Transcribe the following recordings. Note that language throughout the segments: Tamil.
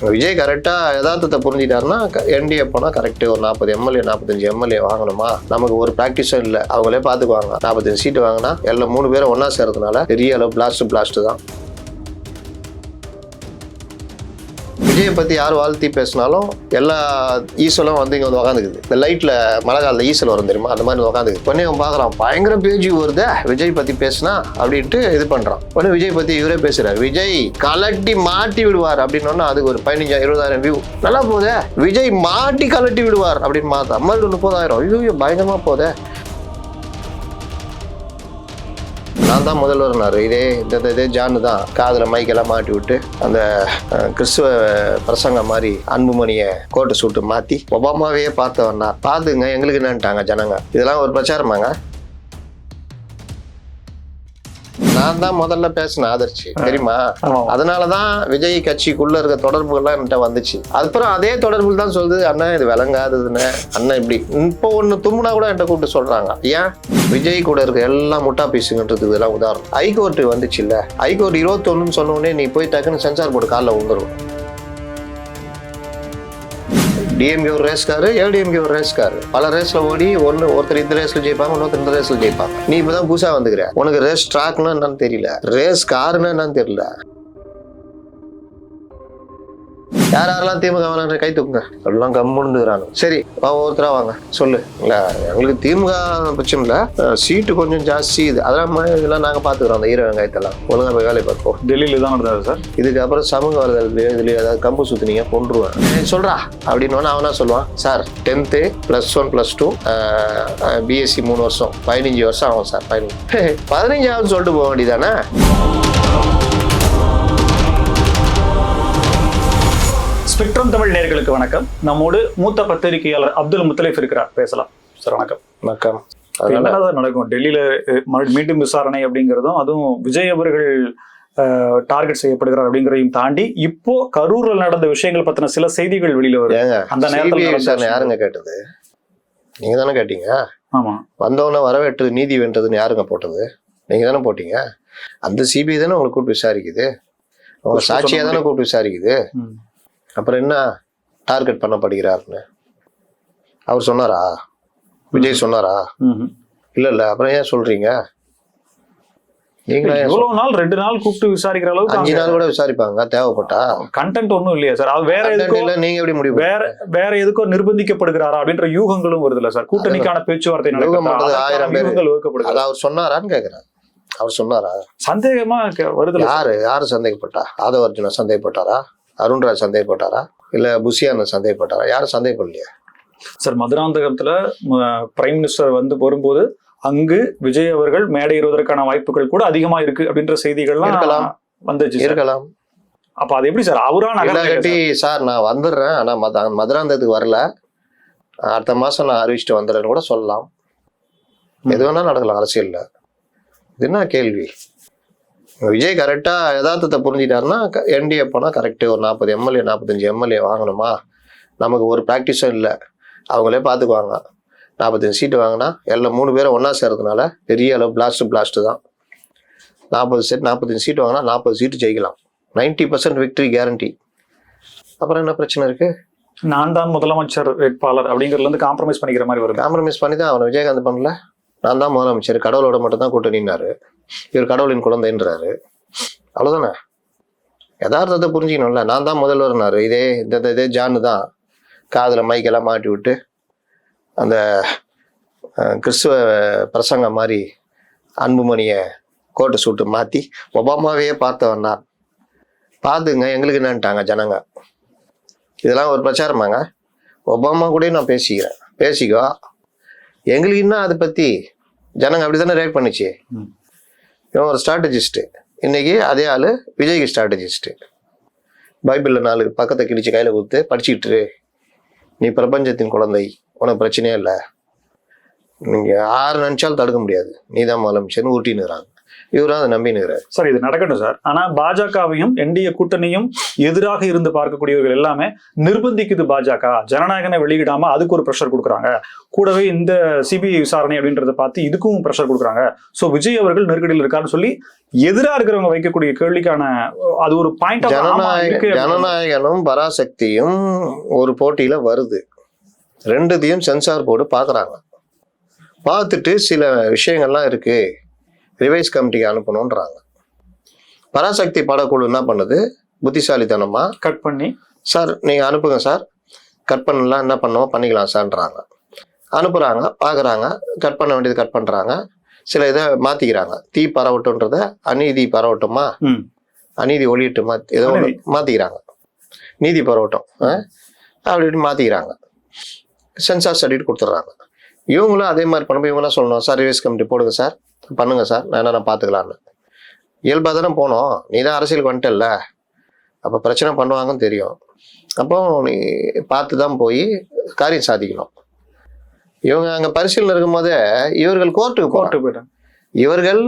விஜய் கரெக்டாக யதார்த்தத்தை புரிஞ்சிட்டாருன்னா என்டிஏ போனால் கரெக்டு ஒரு 40 எம்எல்ஏ 45 எம்எல்ஏ வாங்கணுமா, நமக்கு ஒரு ப்ராக்டிஸும் இல்லை, அவங்களே பார்த்துக்குவாங்க. 45 சீட்டு வாங்கினா எல்லாம் 3 பேரும் ஒன்றா சேர்றதுனால பெரிய அளவு பிளாஸ்ட் தான். விஜயை பற்றி யார் வாழ்த்தி பேசினாலும் எல்லா ஈசலும் வந்து இங்கே வந்து உட்காந்துக்குது. இந்த லைட்டில் மழை காலத்தில் ஈசல் வரும் தெரியுமா, அந்த மாதிரி உட்காந்துக்குது. உடனே அவன் பார்க்குறான், பயங்கர பேஜ் வருதே விஜய் பற்றி பேசினா அப்படின்ட்டு இது பண்ணுறான். உடனே விஜய் பற்றி இவரே பேசுகிறார், விஜய் கலட்டி மாட்டி விடுவார் அப்படின்னு. அதுக்கு ஒரு 15,000-20,000 வியூ நல்லா போதே. விஜய் மாட்டி கலட்டி விடுவார் அப்படின்னு மாத்தா 30,000 ஐயோ பயங்கரமாக போதே. நான் தான் முதல்வர்னாரு, இதே ஜானு தான் காதில் மைக்கெல்லாம் மாட்டி விட்டு அந்த கிறிஸ்துவ பிரசங்க மாதிரி அன்புமணியை கோட்டை சூட்டு மாற்றி ஒபாமாவே பார்த்தவன்னா பார்த்துங்க எங்களுக்கு என்னன்ட்டாங்க ஜனங்க. இதெல்லாம் ஒரு பிரச்சாரமாங்க. நான் தான் முதல்ல பேசினேன் ஆதரிச்சு தெரியுமா. அதனாலதான் விஜய் கட்சிக்குள்ள இருக்க தொடர்புகள்லாம் என்கிட்ட வந்துச்சு. அதுக்கப்புறம் அதே தொடர்புகள் தான் சொல்லுது, அண்ணா இது விளங்காததுன்னு, அண்ணா இப்படி இப்போ ஒண்ணு தும்முனா கூட என்கிட்ட கூப்பிட்டு சொல்றாங்க. ஏன் விஜய் கூட இருக்க எல்லாம் முட்டா பீஸுங்கன்றது இதெல்லாம் உதாரணம். ஹைகோர்ட் வந்துச்சு இல்ல, ஹைகோர்ட் 21 சொன்ன உடனே நீ போய் டக்குன்னு சென்சார் போர்டு காலில் விழுந்துரும். டிஎம்கே ஒரு ரேஸ்காரு, ஏடிஎம்கே ஒரு ரேஸ்காரு, பல ரேஸ்ல ஓடி ஒருத்தர் இந்த ரேஸ்ல ஜெயிப்பாங்க, இன்னொருத்தர் இந்த ரேஸ்ல ஜெயிப்பாங்க. நீ இப்பதான் புதுசா வந்துக்கிற, உனக்கு ரேஸ் ட்ராக்னா என்னன்னு தெரியல, ரேஸ் காருன்னா என்னன்னு தெரியல. யாரெல்லாம் திமுக கை தூக்குங்க, எல்லாம் கம்முன்னுறாங்க. சரி ஒவ்வொருத்தரா வாங்க சொல்லு. இல்ல எங்களுக்கு திமுக பிரச்சனை இல்ல, சீட்டு கொஞ்சம் ஜாஸ்தி இது, இதெல்லாம் நாங்க பாத்துக்கிறோம். அந்த ஈர வெங்காயத்தெல்லாம் ஒழுங்கா போய் வேலை பார்ப்போம். டெல்லியில தான் நடந்தாரு சார். இதுக்கப்புறம் சமூக வலைதளத்துல இதுல ஏதாவது கம்பு சுத்தினீங்க கொண்டுருவேன் சொல்றா அப்படின்னு அவனா சொல்லுவான். சார் 10th +1 +2 பிஎஸ்சி 3 வருஷம் 15 வருஷம் ஆகும் சார். 15 சொல்லிட்டு போக வேண்டியதானே. ஸ்பெக்ட்ரம் தமிழ் நேயர்களுக்கு வணக்கம். நம்மோடு மூத்த பத்திரிகையாளர் அப்துல் முத்தலீப் இருக்கிறார், பேசலாம் சார். வணக்கம். வணக்கம். என்னதான் நடக்கும் டெல்லியில மீண்டும் விசாரணை அப்படிங்கிறதும், அதுவும் விஜய் அவர்கள் டார்கெட் செய்யப்படுகிறார் அப்படிங்கிறதையும் தாண்டி இப்போ கரூர்ல நடந்த விஷயங்கள் பத்தின சில செய்திகள் வெளியில வரும். அந்த நேரத்தில் யாருங்க கேட்டது? நீங்க தானே கேட்டீங்க. ஆமா, வந்தவன வரவேற்று நீதி வென்றதுன்னு யாருங்க போட்டது? நீங்க தானே போட்டீங்க. அந்த சிபிஐ தானே உங்களை கூப்பிட்டு விசாரிக்குது, உங்க சாட்சியா தானே கூப்பிட்டு விசாரிக்குது. அப்புறம் என்ன டார்கெட் பண்ணப்படுகிறாருன்னு அவர் சொன்னாரா? விஜய் சொன்னாரா? இல்ல அப்புறம் ஏன் சொல்றீங்க? நீங்களா எவ்வளவு நாள் 2 நாள் கூப்பிட்டு விசாரிக்கிற அளவுக்கு 5 நாள் கூட விசாரிப்பாங்க தேவைப்பட்டா. கண்டென்ட் ஒண்ணும் இல்லையா சார்? அது வேற எதுக்கும் நீங்க எப்படி முடிவு? வேற எதுக்கோ நிர்பந்திக்கப்படுகிறாரா அப்படின்ற யூகங்களும் வருது இல்ல சார்? கூட்டணிக்கான பேச்சுவார்த்தை 1000 பேர் அவர் சொன்னாரான்னு கேக்குறேன். அவர் சொன்னாரா? சந்தேகமா வருது. யாரு சந்தேகப்பட்டா? ஆதவ அர்ஜுனா சந்தேகப்பட்டாரா? அருண்ராஜ் சந்தேகப்பட்டாரா? இல்ல புஷியான சந்தேகப்பட்டாரா? யாரும் சந்தேகப்படலையா சார்? மதுராந்தகத்துல பிரைம் மினிஸ்டர் வரும்போது அங்கு விஜய் அவர்கள் மேடை ஏறுவதற்கான வாய்ப்புகள் கூட அதிகமா இருக்கு அப்படின்ற செய்திகள்லாம் வந்துச்சு. இருக்கலாம். அப்ப அது எப்படி சார்? அவரா கட்டி சார் நான் வந்துடுறேன், ஆனா மதுராந்தகத்துக்கு வரல, அடுத்த மாசம் நான் அறிவிச்சுட்டு வந்துடுறேன்னு கூட சொல்லலாம். எது வேணாலும் நடக்கலாம் அரசியல்ல. இது என்ன கேள்வி? விஜய் கரெக்டா யதார்த்தத்தை புரிஞ்சிட்டாருன்னா என்டிஏ போனா கரெக்டு ஒரு 40 எம்எல்ஏ 45 எம்எல்ஏ வாங்கணுமா, நமக்கு ஒரு ப்ராக்டிஸும் இல்லை, அவங்களே பார்த்துக்குவாங்க. 45 சீட்டு வாங்கினா எல்லாம் 3 பேரும் ஒன்றா சேர்றதுனால பெரிய அளவு பிளாஸ்ட் தான். 45 சீட்டு வாங்கினா 40 சீட்டு ஜெயிக்கலாம். 90% விக்டரி கேரண்டி. அப்புறம் என்ன பிரச்சனை இருக்கு? நான் தான் முதலமைச்சர் வேட்பாளர் அப்படிங்கிறதுல இருந்து காம்ப்ரமைஸ் பண்ணிக்கிற மாதிரி வரும். காம்ப்ரமைஸ் பண்ணி தான் அவனை விஜயகாந்த் பண்ணல. நான் தான் முதலமைச்சர், கடவுளோட மட்டும் தான் கூட்டணினாரு, இவர் கடவுளின் குழந்தைன்றாரு. அவ்வளவுதானே. யதார்த்தத்தை புரிஞ்சுக்கணும்ல. நான் தான் முதல்வர்னாரு, இதே ஜானு தான் காதில் மைக்கெல்லாம் மாட்டி விட்டு அந்த கிறிஸ்துவ பிரசங்க மாதிரி அன்புமணியை கோட்டை சூட்டு மாற்றி ஒபாமாவே பார்த்தவன்னா பார்த்துங்க எங்களுக்கு என்னன்ட்டாங்க ஜனங்க. இதெல்லாம் ஒரு பிரச்சாரமாங்க. ஒபாமா கூட நான் பேசிக்கோ, எங்களுக்கு இன்னும் அதை பற்றி ஜனங்க அப்படி தானே ரியாக்ட் பண்ணிச்சு. இவன் ஒரு ஸ்ட்ராட்டஜிஸ்ட்டு, இன்னைக்கு அதே ஆள் விஜய்க்கு ஸ்ட்ராட்டஜிஸ்ட்டு. பைபிளில் 4 பக்கத்தை கிழிச்சு கையில் கொடுத்து படிச்சுக்கிட்டு, நீ பிரபஞ்சத்தின் குழந்தை, உனக்கு பிரச்சனையே இல்லை, நீங்கள் யார் நினச்சாலும் தடுக்க முடியாது, நீ தான் முதலமைச்சர்னு ஊட்டினுறாங்க. இவரும் அதை நம்பினுக்கிறார். சார் இது நடக்கட்டும் சார். ஆனா பாஜகவையும் என்டிஏ கூட்டணியும் எதிராக இருந்து பார்க்கக்கூடியவர்கள் எல்லாமே நிர்பந்திக்குது பாஜக, ஜனநாயகனை வெளியிடாம அதுக்கு ஒரு ப்ரெஷர் கொடுக்குறாங்க, கூடவே இந்த சிபிஐ விசாரணை அப்படின்றத பார்த்து இதுக்கும் ப்ரெஷர் கொடுக்குறாங்க. சோ விஜய் அவர்கள் நெருக்கடியில் இருக்காருன்னு சொல்லி எதிரா இருக்கிறவங்க வைக்கக்கூடிய கேள்விக்கான அது ஒரு பாயிண்ட். ஜனநாயகனும் பராசக்தியும் ஒரு போட்டியில வருது, ரெண்டுத்தையும் சென்சார் போர்டு பாக்குறாங்க. பார்த்துட்டு சில விஷயங்கள்லாம் இருக்கு, ரிவைஸ் கமிட்டிக்கு அனுப்பணும்ன்றாங்க. பராசக்தி படக்குழு என்ன பண்ணுது, புத்திசாலித்தனமா கட் பண்ணி சார் நீங்க அனுப்புங்க சார், கட் பண்ணலாம், என்ன பண்ணுவோம் பண்ணிக்கலாம் சார்ன்றாங்க. அனுப்புறாங்க, பாக்குறாங்க, கட் பண்ண வேண்டியது கட் பண்றாங்க, சில இதை மாத்திக்கிறாங்க. தீ பரவட்டும்ன்றத அநீதி பரவட்டுமா, அநீதி ஒளியட்டுமா, ஏதோ ஒன்று மாத்திக்கிறாங்க, நீதி பரவட்டும் அப்படின்னு மாத்திக்கிறாங்க. சென்சார் சர்டிஃபிகேட் கொடுத்துட்றாங்க. இவங்களும் அதே மாதிரி பண்ணும்போது இவங்களாம் சொல்லணும், சார் ரிவைஸ் கமிட்டி போடுங்க சார், பண்ணுங்க சார், நான் என்ன பார்த்துக்கலான்னு. இயல்பாக தானே போனோம், நீ தான் அரசியலுக்கு வந்துட்டல்ல, அப்போ பிரச்சனை பண்ணுவாங்கன்னு தெரியும். அப்போ நீ பார்த்து தான் போய் காரியம் சாதிக்கணும். இவங்க அங்கே பரிசீலனை இருக்கும் போதே இவர்கள் கோர்ட்டுக்கு போயிட்டாங்க. இவர்கள்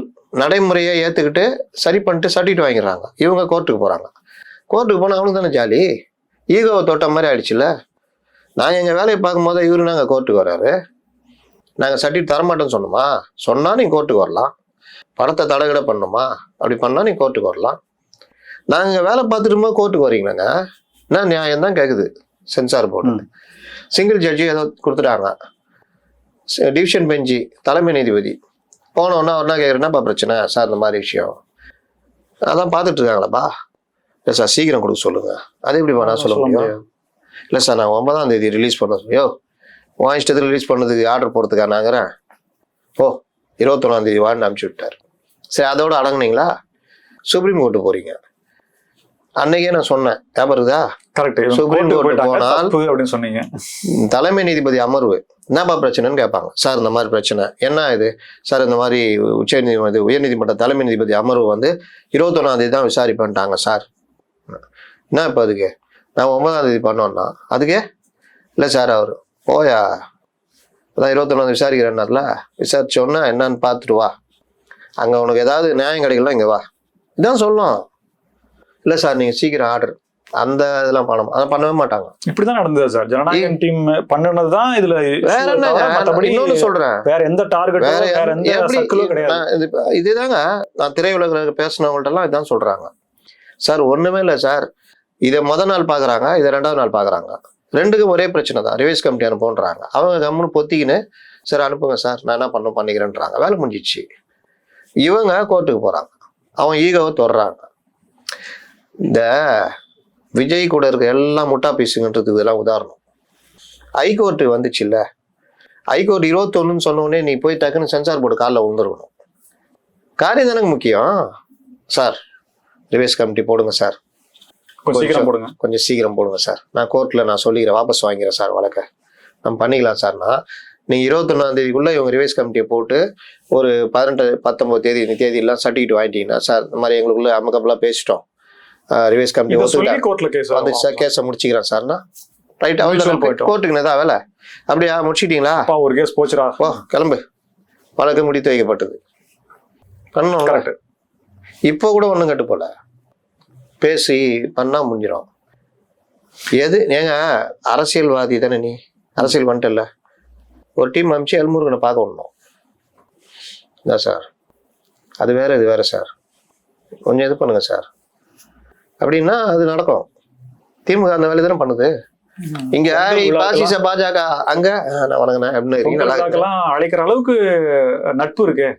நடைமுறையை ஏற்றுக்கிட்டு சரி பண்ணிட்டு சர்டிஃபிகேட் வாங்கிடுறாங்க. இவங்க கோர்ட்டுக்கு போகிறாங்க. கோர்ட்டுக்கு போனால் அவனுக்கு தானே ஜாலி, ஈகோவை தொட்ட மாதிரி ஆயிடுச்சுல்ல. நாங்கள் எங்கள் வேலையை பார்க்கும்போது இவரு நாங்கள் கோர்ட்டுக்கு வர்றாரு, நாங்கள் சர்டிஃபிகேட் தரமாட்டோன்னு சொன்னோமா, சொன்னால் நீங்கள் கோர்ட்டுக்கு வரலாம். படத்தை தடகிட பண்ணணுமா, அப்படி பண்ணால் நீங்கள் கோர்ட்டுக்கு வரலாம். நாங்கள் வேலை பார்த்துட்டுமா கோர்ட்டுக்கு வரீங்களாங்க, என்ன நியாயம் தான் கேட்குது சென்சார் போர்டு. சிங்கிள் ஜட்ஜி ஏதோ கொடுத்துட்டாங்க, டிவிஷன் பெஞ்சு தலைமை நீதிபதி போனோன்னா ஒன்றா கேட்குறேன்னாப்பா பிரச்சனை சார், இந்த மாதிரி விஷயம் அதான் பார்த்துட்டு இருக்காங்களாப்பா. இல்லை சார் சீக்கிரம் கொடுக்க சொல்லுங்கள். அது எப்படிப்பா நான் சொல்ல முடியும்? இல்லை சார் நான் 9ஆம் தேதி ரிலீஸ் பண்ண, யோ உன் இஷ்டத்தில் ரிலீஸ் பண்ணதுக்கு ஆர்டர் போகிறதுக்கா நாங்கிறேன், ஓ 21ஆம் தேதி வான்னு அனுப்பிச்சி விட்டார். சரி அதோட அடங்குனீங்களா, சுப்ரீம் கோர்ட்டு போறீங்க. அன்னைக்கே நான் சொன்னேன், ஞாபகம் இருக்குதா? கரெக்ட். சுப்ரீம் கோர்ட்டு போனால் அப்படின்னு சொன்னீங்க, தலைமை நீதிபதி அமர்வு என்னப்பா பிரச்சனைன்னு கேட்பாங்க. சார் இந்த மாதிரி பிரச்சனை என்ன இது சார், இந்த மாதிரி உயர்நீதிமன்ற தலைமை நீதிபதி அமர்வு வந்து 21ஆம் தேதி தான் விசாரிப்பேன்ட்டாங்க சார். என்ன இப்போ அதுக்கு நான் 9ஆம் தேதி பண்ணோன்னா அதுக்கே இல்லை சார், அவர் போயா அதான் 21 விசாரிக்கிறேன்னார்ல, விசாரிச்சோன்னா என்னன்னு பார்த்துட்டு வா, அங்கே உனக்கு ஏதாவது நியாயம் கிடைக்கலாம் இங்கே வா, இதான் சொல்லணும். இல்லை சார் நீங்கள் சீக்கிரம் ஆர்டர், அந்த இதெல்லாம் அதை பண்ணவே மாட்டாங்க. இப்படிதான் நடந்தது சார். ஜனநாயகம் டீம் பண்ணுனதுதான் இதுல. வேற என்ன இன்னொன்னு சொல்றேன், வேற எந்த டார்கெட் வேற எந்த சர்க்கிளும் கிடையாது. இதுதாங்க நான் திரையுலக பேசினவங்கள்ட்ட எல்லாம் இதான் சொல்றாங்க. சார் ஒண்ணுமே இல்லை சார், இதை முதல் நாள் பாக்குறாங்க, இதை 2ஆவது நாள் பாக்குறாங்க, ரெண்டுக்கும் ஒரே பிரச்சனை தான், ரிவைஸ் கமிட்டி அனுப்புன்றாங்க. அவங்க கம்முன்னு பொத்திக்கின்னு சார் அனுப்புங்க சார் நான் என்ன பண்ணிக்கிறேன்றாங்க, வேலை முடிஞ்சிச்சு. இவங்க கோர்ட்டுக்கு போறாங்க, அவன் ஈகோவை தொடுறாங்க. இந்த விஜய் கூட இருக்க எல்லாம் முட்டா பீஸுங்கன்றதுக்கு இதெல்லாம் உதாரணம். ஹைகோர்ட்டு வந்துச்சு இல்ல, ஹைகோர்ட் 21 சொன்ன உடனே நீ போய் டக்குன்னு சென்சார் போர்டு காலில் விழுந்துருக்கணும். காரியம் தானே முக்கியம். சார் ரிவைஸ் கமிட்டி போடுங்க சார், கொஞ்சம் சீக்கிரம் போடுங்க சார், நான் கோர்ட்டில் நான் சொல்லிக்கிறேன், வாபஸ் வாங்கிறேன் சார் வழக்க, நம்ம பண்ணிக்கலாம் சார்னா. நீங்கள் 21ஆம் தேதிக்குள்ளே இவங்க ரிவைஸ் கமிட்டியை போட்டு ஒரு 18, 19 தேதி இந்த தேதியெல்லாம் சர்டிஃபிகேட் வாங்கிட்டீங்கன்னா சார், இந்த மாதிரி எங்களுக்குள்ள அமக்கப்லாம் பேசிட்டோம், ரிவைஸ் கமிட்டி வந்து கேஸை முடிச்சுக்கிறேன் சார்னா ரைட், அவங்க கோர்ட்டுக்கு தான் வேலை. அப்படியா முடிச்சுக்கிட்டீங்களா, ஒரு கேஸ் போச்சுடா, ஓ கிளம்பு, வழக்கு முடித்து வைக்கப்பட்டது பண்ணணும். இப்போ கூட ஒன்றும் கட்டு போல பேசி பண்ணா முடிஞ்சிடும். எது ஏங்க அரசியல்வாதி தானே, நீ அரசியல் பண்ணிட்டல, ஒரு டீம் அனுப்பிச்சு எல்முருகனை பார்க்க விடணும். இதான் சார் அது வேற இது வேற சார், கொஞ்சம் இது பண்ணுங்க சார் அப்படின்னா அது நடக்கும். திமுக அந்த வேலை தானே பண்ணுது. இங்க பாசிச பாஜக அங்க நான் வணங்கினேன் அப்படின்னு அழைக்கிற அளவுக்கு நட்பு இருக்கு.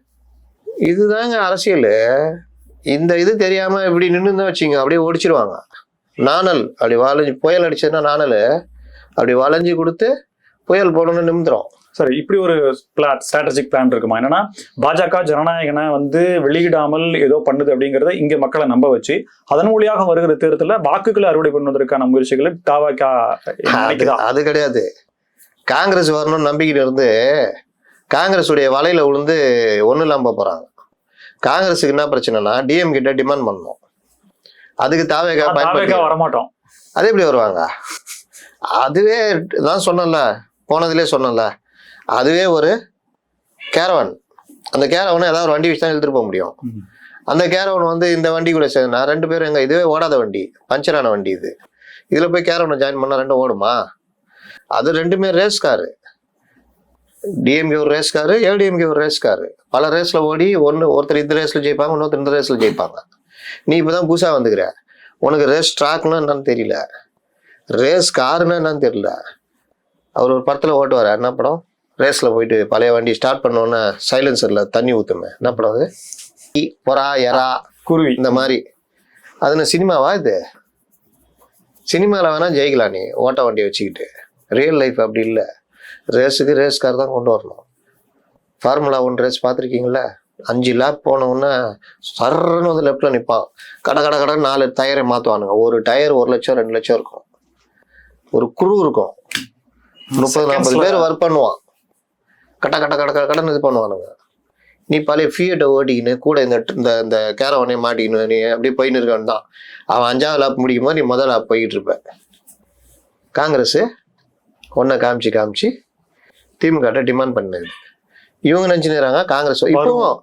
இதுதாங்க அரசியல். இந்த இது தெரியாம இப்படி நின்று வச்சுங்க அப்படியே ஓடிச்சிருவாங்க. நாணல் அப்படி வளைஞ்சு, புயல் அடிச்சதுன்னா நாணல் அப்படி வளைஞ்சு கொடுத்து புயல் போடணும்னு நிமிந்துரும். சரி, இப்படி ஒரு ஸ்ட்ராட்டஜிக் பிளான் இருக்குமா? என்னன்னா பாஜக ஜனநாயகனை வந்து வெளியிடாமல் ஏதோ பண்ணுது அப்படிங்கறத இங்க மக்களை நம்ப வச்சு அதன் மூலியாக வருகிற தேர்தல வாக்குகளை அறுவடை பண்ணுவதற்கான முயற்சிகளை தாவாக்கா. அது கிடையாது. காங்கிரஸ் வரணும்னு நம்பிக்கிட்டு இருந்து காங்கிரஸ் உடைய வலையில விழுந்து ஒண்ணு இல்லாம போறாங்க. காங்கிரஸுக்கு என்ன பிரச்சனைனா டிஎம் கிட்ட டிமாண்ட் பண்ணணும், அதுக்கு தாவேக்கா வரமாட்டோம். அது எப்படி வருவாங்க? அதுவே தான் சொன்னல, போனதுலேயே சொன்னல, அதுவே ஒரு கேரவன். அந்த கேரவனை ஏதாவது ஒரு வண்டி வச்சு தான் இழுத்துட்டு போக முடியும். அந்த கேரவன் வந்து இந்த வண்டி கூட சேர்ந்து நான் 2 பேரும் இதுவே ஓடாத வண்டி, பஞ்சரான வண்டி இது. இதுல போய் கேரவனை ஜாயின் பண்ணா 2 ஓடுமா? அது 2மே ரேஸ் காரு. டிஎம்கே ஒரு ரேஸ் காரு, ஏடிஎம்கே ஒரு ரேஸ் காரு. பல ரேஸ்ல ஓடி ஒருத்தர் இந்த ரேஸ்ல ஜெயிப்பாங்க, இன்னொருத்தர் இந்த ரேஸ்ல ஜெயிப்பாங்க. நீ இப்பதான் புதுசா வந்துக்கிற, உனக்கு ரேஸ் ட்ராக்னா என்னன்னு தெரியல, ரேஸ் காருன்னா என்னன்னு தெரியல. அவர் ஒரு படத்துல ஓட்டுவாரு, என்ன படம், ரேஸ்ல போயிட்டு பழைய வண்டி ஸ்டார்ட் பண்ணோன்னே சைலன்சர்ல தண்ணி ஊத்துமே, என்ன படம் அது, பொறா எறா குருவி இந்த மாதிரி. அதுன்னு சினிமாவா இது? சினிமாவில் வேணா ஜெயிக்கலாம் நீ ஓட்ட வண்டியை வச்சுக்கிட்டு. ரியல் லைஃப் அப்படி இல்லை. ரேஸுக்கு ரேஸ் கார் தான் கொண்டு வரணும். ஃபார்முலா 1 ரேஸ் பார்த்துருக்கீங்களா? 5 லேப் போனவுடனே சர்ன்னு வந்து லெஃப்ட்ல நிற்பான். கடை 4 டயரை மாற்றுவானுங்க. ஒரு டயர் 1 லட்சம் 2 லட்சம் இருக்கும். ஒரு குரு இருக்கும், 30-40 பேர் ஒர்க் பண்ணுவான். கடன்னு இது பண்ணுவானுங்க. நீ பழைய ஃபியட்டை ஓட்டிக்கின்னு கூட இந்த கேரவனே மாட்டிக்கின்னு நீ அப்படியே போயின்னு இருக்கான்னு தான். அவன் 5ஆவது லேப் முடிக்கும் போது நீ முதல் லேப் போய்கிட்டு இருப்ப. காங்கிரஸ் ஒன்றை காமிச்சு திமுக டிமாண்ட் பண்ணது. இவங்க நினச்சினுறாங்க காங்கிரஸ் இப்பவும்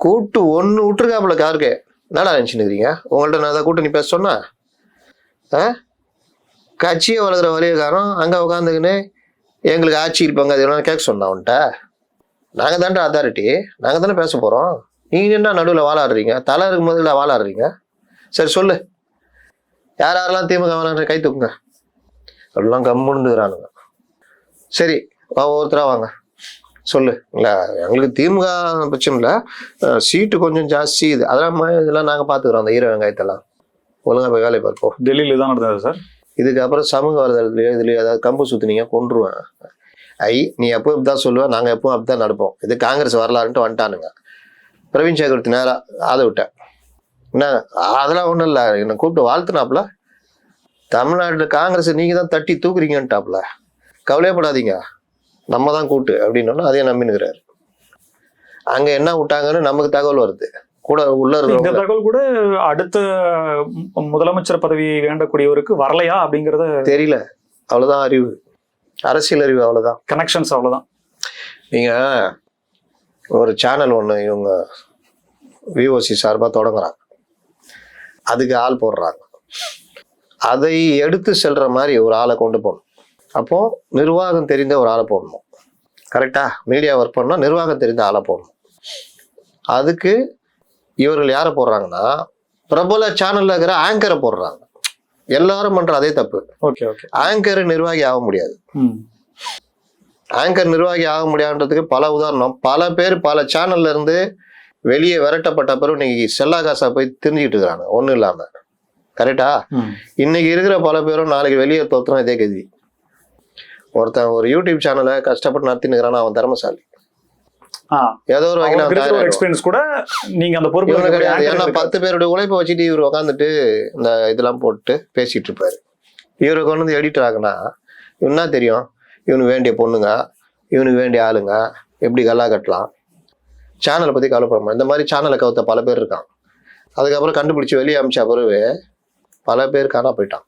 கூட்டு ஒன்று விட்டுருக்காப்புல காருக்கு. என்னடா நினச்சினுக்கிறீங்க? உங்கள்ட்ட நான் அதை கூட்டணி பேச சொன்னா கட்சியை வளர்க்குற வழியை காரணம் அங்கே உட்காந்துக்கின்னு எங்களுக்கு ஆட்சி இருப்பாங்க அது என்ன கேட்க சொன்னா அவன்கிட்ட. நாங்கள் தான்டா அத்தாரிட்டி, நாங்கள் தானே பேச போகிறோம். நீங்கள் என்ன நடுவில் வாழாடுறீங்க? தலை இருக்கும் போது இல்லை வாழாடுறீங்க. சரி சொல்லு, யாரெல்லாம் திமுக வேணான்ற கை தூக்குங்க. எல்லாம் கம்முன்னுறானுங்க. சரி ஒவ்வொருத்தராக வாங்க சொல்லு. இல்லை எங்களுக்கு திமுக பிரச்சனை இல்லை, சீட்டு கொஞ்சம் ஜாஸ்தி இது இதெல்லாம் நாங்கள் பார்த்துக்குறோம். அந்த ஈர வெங்காயத்தெல்லாம் ஒழுங்காக போய் வேலையை பார்ப்போம். டெல்லியில தான் நடந்தது சார். இதுக்கப்புறம் சமூக வலைதளத்துலையோ இதுலையோ ஏதாவது கம்பு சுற்றுனீங்க கொண்டுருவேன். நீ எப்போ இப்படிதான் சொல்லுவேன், நாங்கள் எப்பவும் அப்படிதான் நடப்போம். இது காங்கிரஸ் வரலாறுன்ட்டு வந்துட்டானுங்க. பிரவீன் சேகர்த்தி நேராக ஆத விட்டேன். என்ன அதெல்லாம் ஒன்றும் இல்லை, என்னை கூப்பிட்டு வாழ்த்துனாப்புல. தமிழ்நாட்டில் காங்கிரஸ் நீங்கள் தான் தட்டி தூக்குறீங்கன்ட்டாப்புல. கவலையப்படாதீங்க, நம்ம தான் கூட்டு அப்படின்னோன்னா அதையும் நம்பினுக்கிறாரு. அங்கே என்ன விட்டாங்கன்னு நமக்கு தகவல் வருது. கூட உள்ள இந்த தகவல் கூட அடுத்த முதலமைச்சர் பதவி வேண்டக்கூடியவருக்கு வரலையா அப்படிங்கறத தெரியல. அவ்வளவுதான் அறிவு, அரசியல் அறிவு அவ்வளவுதான், கனெக்ஷன்ஸ் அவ்வளவுதான். நீங்க ஒரு சேனல் ஒண்ணு இவங்க விஓசி சார்பா தொடங்குறாங்க, அதுக்கு ஆள் போடுறாங்க. அதை எடுத்து செல்ற மாதிரி ஒரு ஆளை கொண்டு போகணும். அப்போ நிர்வாகம் தெரிந்த ஒரு ஆளை போடணும். கரெக்டா? மீடியா ஒர்க் பண்ணா நிர்வாகம் தெரிந்த ஆளை போடணும். அதுக்கு இவர்கள் யாரை போடுறாங்கன்னா பிரபல சேனல்ல இருக்கிற ஆங்கரை போடுறாங்க. எல்லாரும் பண்ற அதே தப்பு. ஆங்கர் நிர்வாகி ஆக முடியாது. ஆங்கர் நிர்வாகி ஆக முடியாதுன்றதுக்கு பல உதாரணம். பல பேர் பல சேனல்ல இருந்து வெளியே விரட்டப்பட்ட பிறகு இன்னைக்கு செல்லா காசா போய் தெரிஞ்சுக்கிட்டு இருக்கிறாங்க ஒண்ணும் இல்லாம. கரெக்டா? இன்னைக்கு இருக்கிற பல பேரும் நாளைக்கு வெளியே தோத்துறோம் இதே கதி. ஒருத்தன் ஒரு யூடியூப் சேனலை கஷ்டப்பட்டு நடத்தின்னு இருக்கிறான், அவன் திறமசாலி. ஏதோ ஒரு வகையில எக்ஸ்பீரியன்ஸ் கூட நீங்க அந்த பொறுப்பு கிடையாது. ஏன்னா 10 பேருடைய உழைப்பை வச்சுட்டு இவர் உட்காந்துட்டு இந்த இதெல்லாம் போட்டு பேசிட்டு இருப்பாரு. இவரை கொண்டு வந்து எடிட்டர் ஆகுனா இவனா தெரியும், இவனுக்கு வேண்டிய பொண்ணுங்க, இவனுக்கு வேண்டிய ஆளுங்க, எப்படி கல்லா கட்டலாம், சேனலை பத்தி கவலைப்படாம இந்த மாதிரி சேனலை கவுத்த பல பேர் இருக்கான். அதுக்கப்புறம் கண்டுபிடிச்சு வெளியே அமிச்ச பிறகு பல பேர் காணா போயிட்டான்.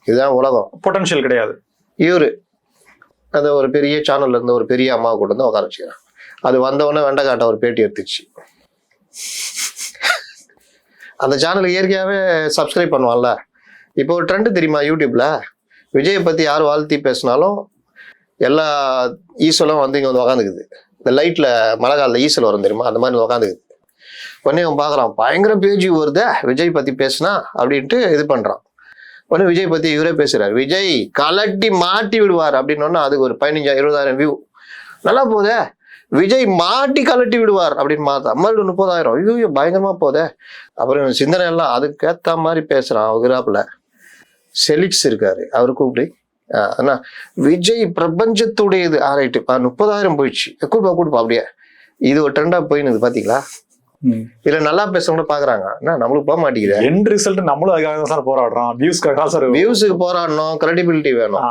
இதுதான் உலகம். பொட்டன்ஷியல் கிடையாது. இவரு அந்த ஒரு பெரிய சேனல்ல இருந்து ஒரு பெரிய அம்மாவை கொண்டு வந்து உட்கார வச்சுக்கிறான். அது வந்தவொடனே வெண்டைக்காட்ட ஒரு பேட்டி எடுத்துச்சு. அந்த சேனலுக்கு இயற்கையாகவே சப்ஸ்கிரைப் பண்ணுவான்ல. இப்போ ஒரு ட்ரெண்டு தெரியுமா யூடியூப்ல, விஜயை பற்றி யார் வாழ்த்தி பேசினாலும் எல்லா ஈசலும் வந்து இங்கே வந்து உக்காந்துக்குது. இந்த லைட்டில் மழை காலத்தில் ஈசல் வரும் தெரியுமா, அந்த மாதிரி உக்காந்துக்குது. உடனே அவன் பார்க்குறான், பயங்கர பேஜ் வருதே விஜய் பற்றி பேசினா அப்படின்ட்டு இது பண்ணுறான். உடனே விஜய் பற்றி இவரே பேசுகிறார், விஜய் கலட்டி மாட்டி விடுவார் அப்படின்னோன்னா அதுக்கு ஒரு 15,000-20,000 வியூ. நல்லா போதே, விஜய் மாட்டி கலட்டி விடுவார் அப்படின்னு பார்த்தா மறுபடியும் 30,000. ஐயோ பயங்கரமா போதே. அப்புறம் சிந்தனை எல்லாம் அதுக்கேற்ற மாதிரி பேசுறான். அவராப்புல செலிக்ஸ் இருக்காரு, அவரு கூப்பிட்டு அண்ணா விஜய் பிரபஞ்சத்துடையது ஆராய்ட்டு 30,000 போயிடுச்சு, கூட்டுப்பா அப்படியே. இது ஒரு ட்ரெண்டா போயின்னு பாத்தீங்களா? இல்ல நல்லா பேசுறவங்க பாக்குறாங்க, நம்மளுக்கு போக மாட்டேங்குது. எண்ட் ரிசல்ட் நம்மளும் அதுக்காக தான் சார் போராடுறோம். வியூஸ்க்கு போராடணும், கிரெடிபிலிட்டி வேணும்.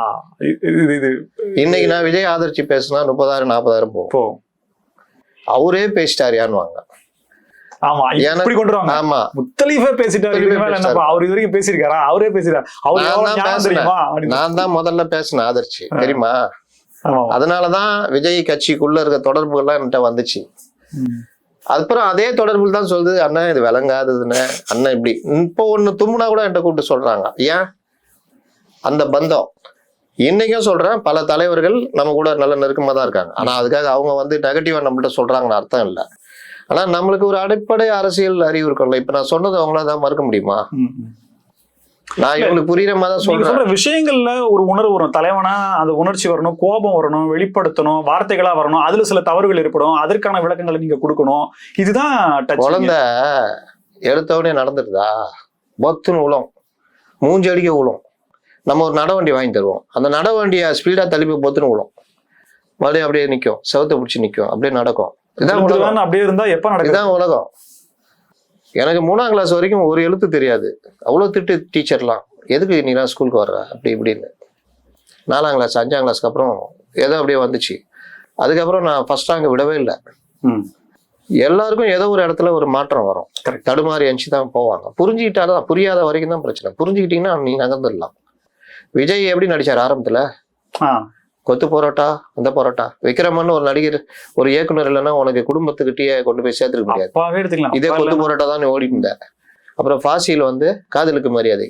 இன்னைக்கு நான் விஜய் ஆதரிச்சு பேசினா 30,000-40,000 போகும். அவரே பேசிட்டாரியான்னு. ஆமா, இப்படி கொண்டு வாங்க. ஆமா, முத்தலீஃபே பேசிட்டாரு. அவர் இது வரைக்கும் பேசிருக்காரா? அவரே பேசிட்டாரு. நான் தான் முதல்ல பேசினேன் ஆதரிச்சு, தெரியுமா? அதனாலதான் விஜய் கட்சிக்குள்ள இருக்க தொடர்புகள்லாம் என்கிட்ட வந்துச்சு. அப்புறம் அதே தொடர்பில் தான் சொல்லுது, அண்ணா இது விளங்காததுன்னு, அண்ணன் இப்படி. இப்போ ஒண்ணு தும்முனா கூட என்கிட்ட கூப்பிட்டு சொல்றாங்க. ஏன்? அந்த பந்தம். இன்னைக்கும் சொல்றேன், பல தலைவர்கள் நம்ம கூட நல்ல நெருக்கமா தான் இருக்காங்க. ஆனா அதுக்காக அவங்க வந்து நெகட்டிவா நம்மள்ட்ட சொல்றாங்கன்னு அர்த்தம் இல்லை. ஆனா நம்மளுக்கு ஒரு அடிப்படை அரசியல் அறிவு இருக்கும்ல. இப்ப நான் சொன்னது அவங்களால தான் மறுக்க முடியுமா? நான் இவங்களுக்கு புரியுற மாதிரி தான் சொல்றேன். சொல்ற விஷயங்கள்ல ஒரு உணர்வு வரும், தலைவனா அந்த உணர்ச்சி வரணும், கோபம் வரணும், வெளிப்படுத்தணும், வார்த்தைகளா வரணும், அதுல சில தவறுகள் ஏற்படும், அதற்கான விளக்கங்களை நீங்க கொடுக்கணும். இதுதான் குழந்தை எடுத்தவனே நடந்துருதா, பத்துன்னு உழும், மூஞ்சி அடிக்க உழும். நம்ம ஒரு நடவண்டி வாங்கி தருவோம், அந்த நடவண்டியை ஸ்பீடா தள்ளிப்பி பொத்துன்னு விழும், மறுபடியும் அப்படியே நிற்கும், செவத்தை பிடிச்சி நிற்கும், அப்படியே நடக்கும். இதான் உலகம். அப்படியே இருந்தா எப்ப நடக்கும்? இதான் உலகம். எனக்கு 3ஆம் கிளாஸ் வரைக்கும் ஒரு எழுத்து தெரியாது, அவ்வளோ திட்டு டீச்சர்லாம், எதுக்கு நீலாம் ஸ்கூலுக்கு வர்ற அப்படி இப்படின்னு. 4ஆம் கிளாஸ் 5ஆம் கிளாஸ்க்கு அப்புறம் ஏதோ அப்படியே வந்துச்சு. அதுக்கப்புறம் நான் ஃபர்ஸ்ட் ரேங்க் விடவே இல்லை. எல்லாருக்கும் ஏதோ ஒரு இடத்துல ஒரு மாற்றம் வரும், தடுமாறி அனுப்பிச்சு தான் போவாங்க. புரிஞ்சுக்கிட்டாதான், புரியாத வரைக்கும் தான் பிரச்சனை. புரிஞ்சுக்கிட்டீங்கன்னா நீ நகர்ந்துடலாம். விஜய் எப்படி நடிச்சார் ஆரம்பத்துல? கொத்து போராட்டா, அந்த போராட்டா. விக்ரமன் ஒரு நடிகர், ஒரு இயக்குனர் இல்லைன்னா உனக்கு குடும்பத்துக்கிட்டே கொண்டு போய் சேர்த்துக்க முடியாது. இதே கொத்து போராட்டா தான் நீ ஓடிட்டு இருந்த. அப்புறம் ஃபாசியில் வந்து காதலுக்கு மரியாதை,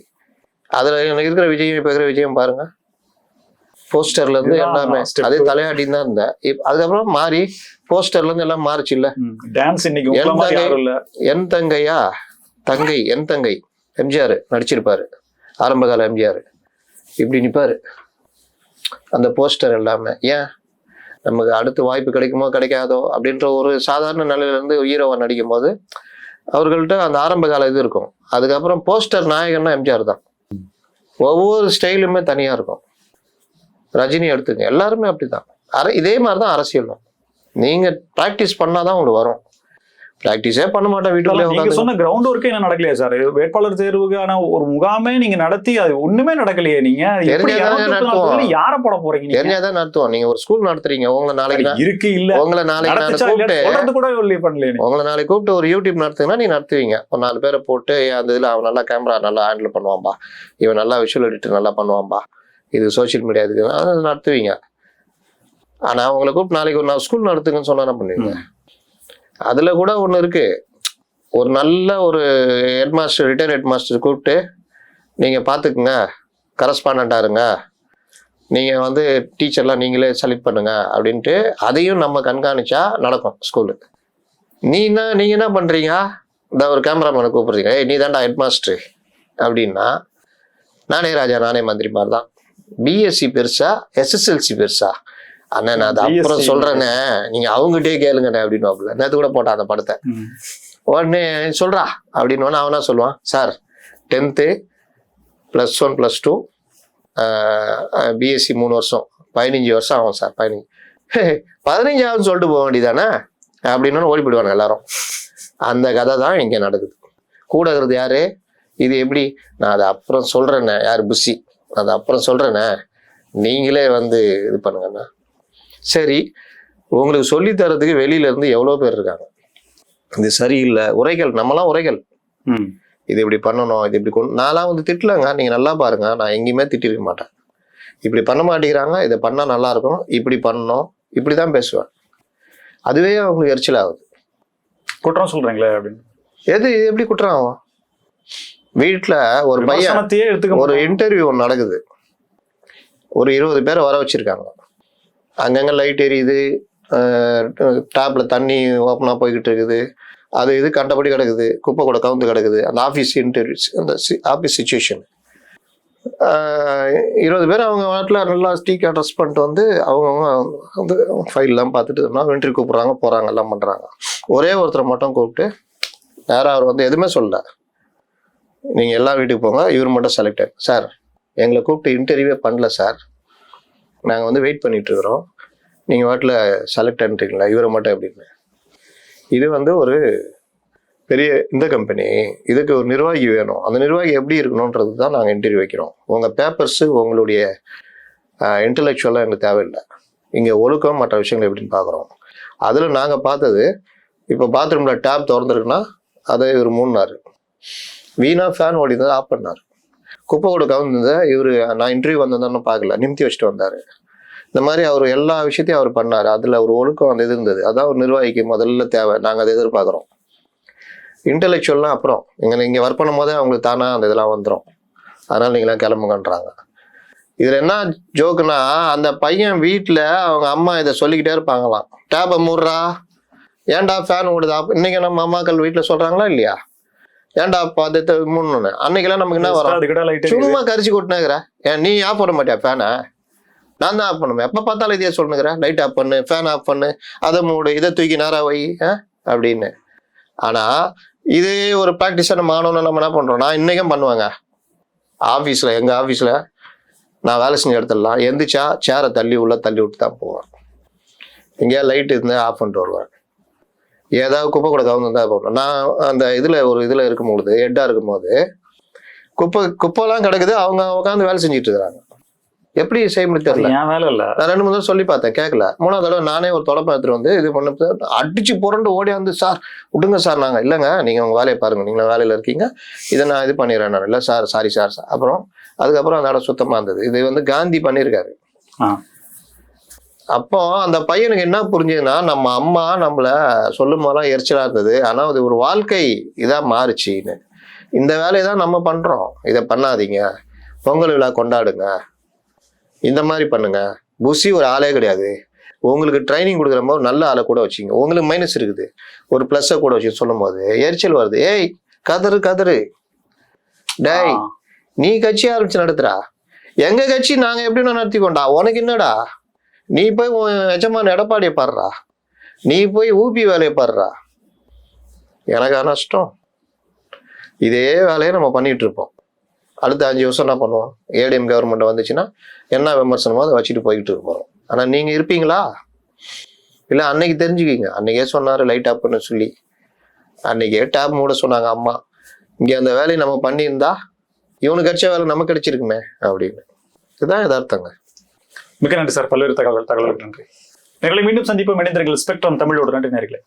அதுல எனக்கு இருக்கிற விஜயம் இப்ப இருக்கிற விஜயம் பாருங்க. போஸ்டர்ல இருந்து எல்லாமே அதே தலையாட்டின்னு தான் இருந்த. அதுக்கப்புறம் மாறி போஸ்டர்ல இருந்து எல்லாம் மாறிச்சு இல்ல. என் தங்கையா, தங்கை, என் தங்கை எம்ஜிஆர் நடிச்சிருப்பாரு, ஆரம்பகால எம்ஜிஆர் இப்படி நிப்பாரு அந்த போஸ்டர் எல்லாமே. ஏன்? நமக்கு அடுத்த வாய்ப்பு கிடைக்குமோ கிடைக்காதோ அப்படின்ற ஒரு சாதாரண நிலையில இருந்து ஹீரோவா நடிக்கும் போது அவர்கள்ட்ட அந்த ஆரம்ப கால இது இருக்கும். அதுக்கப்புறம் போஸ்டர் நாயகன்னா எம்ஜிஆர் தான். ஒவ்வொரு ஸ்டைலுமே தனியா இருக்கும். ரஜினி எடுத்துங்க, எல்லாருமே அப்படிதான். இதே மாதிரிதான் அரசியலும். நீங்க பிராக்டிஸ் பண்ணாதான் உங்களுக்கு வரும். பிராக்டிஸே பண்ண மாட்டேன் வீட்டுக்குள்ளே. நீங்க சொன்ன கிரவுண்ட் ஒர்க்கே என்ன நடக்கலையா சார்? வேட்பாளர் தேர்வுக்கான ஒரு முகாமே நீங்க நடத்தி அது ஒண்ணுமே நடக்கலையே. நீங்க யார போட போறீங்க? தெரிஞ்சாதான் நடத்துவோம். நீங்க ஒரு ஸ்கூல் நடத்துறீங்க, உங்களை நாளைக்கு இருக்கு இல்ல, உங்களை நாளைக்கு கூப்பிட்டு கூட பண்ணல, உங்களை நாளைக்கு கூப்பிட்டு ஒரு யூடியூப் நடத்துங்கன்னா நீ நடத்துவீங்க. ஒரு 4 பேரை போட்டு அந்த இதுல அவன் நல்லா கேமரா நல்லா ஹேண்டில் பண்ணுவான்பா, இவன் நல்லா விஷுவல் எடிட்டர் நல்லா பண்ணுவான்பா, இது சோசியல் மீடியா இதுக்கு நடத்துவீங்க. ஆனா உங்களை கூப்பிட்டு நாளைக்கு ஒரு ஸ்கூல் நடத்துங்கன்னு சொன்னா என்ன பண்ணுவீங்க? அதுல கூட ஒண்ணு இருக்கு. ஒரு நல்ல ஒரு head master, retired head master கூப்பிட்டு நீங்க பாத்துக்குங்க, கரஸ்பாண்டண்டா இருங்க, நீங்க வந்து டீச்சர்லாம் நீங்களே செலக்ட் பண்ணுங்க அப்படின்ட்டு அதையும் நம்ம கண்காணிச்சா நடக்கும் ஸ்கூலு. நீங்க என்ன பண்றீங்க? இந்த ஒரு கேமராமேனை கூப்பிடுறீங்க, ஏய் நீ தான்டா ஹெட் மாஸ்டர் அப்படின்னா, நானே ராஜா நானே மந்திரி மாதிரி தான். பிஎஸ்சி பெருசா எஸ்எஸ்எல்சி பெருசா? அண்ணா நான் அதை அப்புறம் சொல்றேன்னு நீங்க அவங்ககிட்டே கேளுங்கண்ணே அப்படின்னு. நேற்று கூட போட்டான் அந்த படத்தை. உடனே சொல்றா அப்படின்னு அவனா சொல்லுவான், சார் 10th +1 +2 பிஎஸ்சி 3 வருஷம் 15 வருஷம் ஆகும் சார். 15 ஆகும்னு சொல்லிட்டு போக வேண்டியதானே அப்படின்னு ஓடி போயிடுவாங்க எல்லாரும். அந்த கதை தான் இங்க நடக்குது. கூட இருக்கிறது யாரு? இது எப்படி? நான் அதை அப்புறம் சொல்றேண்ணே. யாரு? புஷி. அதை அப்புறம் சொல்றேண்ணே, நீங்களே வந்து இது பண்ணுங்கண்ணா. சரி, உங்களுக்கு சொல்லி தரதுக்கு வெளியில இருந்து எவ்வளவு பேர் இருக்காங்க. இது சரியில்லை, உரைகள், நம்மளாம் உரைகள், இது இப்படி பண்ணணும், இது இப்படி நான்லாம் வந்து திட்டலங்க, நீங்க நல்லா பாருங்க, நான் எங்கேயுமே திட்டிருக்க மாட்டேன். இப்படி பண்ண மாட்டேங்கிறாங்க, இதை பண்ணா நல்லா இருக்கும், இப்படி பண்ணணும், இப்படிதான் பேசுவேன். அதுவே அவங்களுக்கு எரிச்சல் ஆகுது. குற்றம் சொல்றீங்களே அப்படின்னு. எது எப்படி குற்றம் ஆகும்? வீட்டுல ஒரு பையன், ஒரு இன்டர்வியூ ஒன்று நடக்குது, ஒரு 20 பேரை வர வச்சிருக்காங்க. அங்கங்க லைட் எரியுது, டேப்ல தண்ணி ஓப்பனா போய்கிட்டு இருக்குது, அது இது கண்டபடி கிடக்குது, குப்பை கூட கவுந்து கிடக்குது. அந்த ஆஃபீஸ் இன்டர்வியூஸ், அந்த ஆஃபீஸ் சுச்சுவேஷன். 20 பேர் அவங்க நாட்டில் நல்லா ஸ்டீக்காக ட்ரெஸ் பண்ணிட்டு வந்து அவங்கவுங்க வந்து ஃபைல்லாம் பார்த்துட்டு இன்டர்வியூ கூப்பிட்றாங்க, போகிறாங்க, எல்லாம் பண்ணுறாங்க. ஒரே ஒருத்தரை மட்டும் கூப்பிட்டு நேராக அவர் வந்து எதுவுமே சொல்லல, நீங்கள் எல்லா வீட்டுக்கு போங்க, இவர் மட்டும் செலக்டட். சார் எங்களை கூப்பிட்டு இன்டர்வியூவே பண்ணல சார், நாங்கள் வந்து வெயிட் பண்ணிட்டு இருக்கிறோம், நீங்கள் வாட்டில் செலக்ட் ஆகிட்டீங்களா இவரை மட்டும் அப்படின்னு. இது வந்து ஒரு பெரிய இந்த கம்பெனி, இதுக்கு ஒரு நிர்வாகி வேணும். அந்த நிர்வாகி எப்படி இருக்கணுன்றது தான் நாங்கள் இன்டர்வியூ வைக்கிறோம். உங்கள் பேப்பர்ஸு, உங்களுடைய இன்டலெக்சுவலாக எங்களுக்கு தேவையில்லை. இங்கே ஒழுக்கம் மற்ற விஷயங்கள் எப்படின்னு பார்க்குறோம். அதில் நாங்கள் பார்த்தது, இப்போ பாத்ரூமில் டேப் திறந்துருக்குன்னா அதை இவர் மூடினார், வீணா ஃபேன் ஓடினதை ஆஃப் பண்ணார், குப்பை கூட கவுந்ததை இவர் நான் இன்டர்வியூ வந்ததுன்னு பார்க்கல, நிமித்தி வச்சுட்டு வந்தார். இந்த மாதிரி அவர் எல்லா விஷயத்தையும் அவர் பண்ணாரு. அதுல ஒரு ஒழுக்கம் அந்த இது இருந்தது. அதான் ஒரு நிர்வாகிக்கு முதல்ல தேவை. நாங்க அதை எதிர்பார்க்குறோம். இன்டெலெக்சுவல்லாம் அப்புறம் இங்க ஒர்க் பண்ணும் போதே அவங்களுக்கு தானா அந்த இதெல்லாம் வந்துடும். அதனால நீங்களாம் கிளம்புங்கன்றாங்க. இதுல என்ன ஜோக்குன்னா, அந்த பையன் வீட்டுல அவங்க அம்மா இதை சொல்லிக்கிட்டே இருப்பாங்களாம். டேப்பை மூடுறா, ஏன்டா ஃபேன் ஓடுதா? இன்னைக்கு நம்ம அம்மாக்கள் வீட்டுல சொல்றாங்களா இல்லையா? ஏன்டா பார்த்து மூணுன்னு. அன்னைக்கெல்லாம் நமக்கு என்ன வரும்? சும்மா கரிச்சு கொட்டினாங்கிற. ஏன் நீ ஆஃப் பண்ண மாட்டியா ஃபேனை? நான் தான் ஆஃப் பண்ணுவேன். எப்ப பார்த்தாலும் இதே சொல்லுங்கிறேன். லைட் ஆஃப் பண்ணு, ஃபேன் ஆஃப் பண்ணு, அதை மூடு, இதை தூக்கி நேரா வை அப்படின்னு. ஆனா இதே ஒரு ப்ராக்டிஸை நம்ம ஆனோன்னு நம்ம என்ன பண்றோம்? நான் இன்னைக்கும் பண்ணுவாங்க. ஆஃபீஸ்ல, எங்க ஆஃபீஸ்ல நான் வேலை செஞ்ச இடத்துலலாம் எந்திரிச்சா சேரை தள்ளி உள்ள தள்ளி விட்டு தான் போவேன். எங்கேயா லைட் இருந்தா ஆஃப் பண்ணிட்டு வருவேன். ஏதாவது குப்பை கூட கவுந்து தான் போகணும். நான் அந்த ஒரு இதுல இருக்கும்போது, ஹெட்டா இருக்கும்போது குப்பைலாம் கிடக்குது. அவங்க உட்காந்து வேலை செஞ்சுட்டு இருக்கிறாங்க. எப்படி செய்ய முடியும் தெரியல. நான் 2 3 தடவை சொல்லி பார்த்தேன், கேட்கல. 3ஆவது தடவை நானே ஒரு தொடப்பம் எடுத்துட்டு வந்து இது பண்ண அடிச்சு புரண்டு ஓடி வந்து, சார் விடுங்க சார். நாங்க இல்லைங்க, நீங்க உங்க வேலையை பாருங்க, நீங்க வேலையில இருக்கீங்க, இதை நான் இது பண்ணிடுறேன். நான் இல்லை சார், சாரி சார். அப்புறம் அதுக்கப்புறம் அந்த இடம் சுத்தமா இருந்தது. இது காந்தி பண்ணியிருக்காரு. அப்போ அந்த பையனுக்கு என்ன புரிஞ்சுதுன்னா, நம்ம அம்மா நம்மள சொல்லும் போதெல்லாம் எரிச்சலா இருந்தது. ஆனா அது ஒரு வாழ்க்கை இதா மாறுச்சுன்னு. இந்த வேலையை தான் நம்ம பண்றோம். இதை பண்ணாதீங்க, பொங்கல் விழா கொண்டாடுங்க, இந்த மாதிரி பண்ணுங்க. புஷி ஒரு ஆளே கிடையாது. உங்களுக்கு ட்ரைனிங் கொடுக்குற போது நல்ல ஆளை கூட வச்சுங்க. உங்களுக்கு மைனஸ் இருக்குது, ஒரு பிளஸ்ஸை கூட வச்சு சொல்லும் போது எரிச்சல் வருது. ஏய் கதறு டேய், நீ கட்சி ஆரம்பிச்சு நடத்துறா, எங்க கட்சி நாங்க எப்படின்னா நடத்திக்கோண்டா. உனக்கு என்னடா? நீ போய் எஜமான எடப்பாடியை பாடுறா, நீ போய் ஊபி வேலையை பாடுறா. எனக்கா நஷ்டம்? இதே வேலையை நம்ம பண்ணிட்டு இருப்போம். அடுத்த 5 வருஷம் என்ன பண்ணுவோம்? ஏடிஎம் கவர்மெண்ட் வந்துச்சுன்னா என்ன விமர்சனமோ அதை வச்சுட்டு போய்கிட்டு இருப்போம். ஆனா நீங்க இருப்பீங்களா? இல்லை அன்னைக்கு தெரிஞ்சுக்கிங்க. அன்னைக்கே சொன்னாரு லைட் ஆஃப் பண்ண சொல்லி, அன்னைக்கே டேப் மூட சொன்னாங்க அம்மா. இங்க அந்த வேலையை நம்ம பண்ணியிருந்தா இவனுக்கு கிடைச்ச வேலை நமக்கு கிடைச்சிருக்குமே அப்படின்னு. இதுதான் யதார்த்தங்க. மிக நன்றி சார். பல்வேறு தகவல்களுக்கு நன்றி. நேர்களை மீண்டும் சந்திப்போம். இணைந்திருங்கள் ஸ்பெக்ட்ரம் தமிழோடு. நன்றி நேர்களே.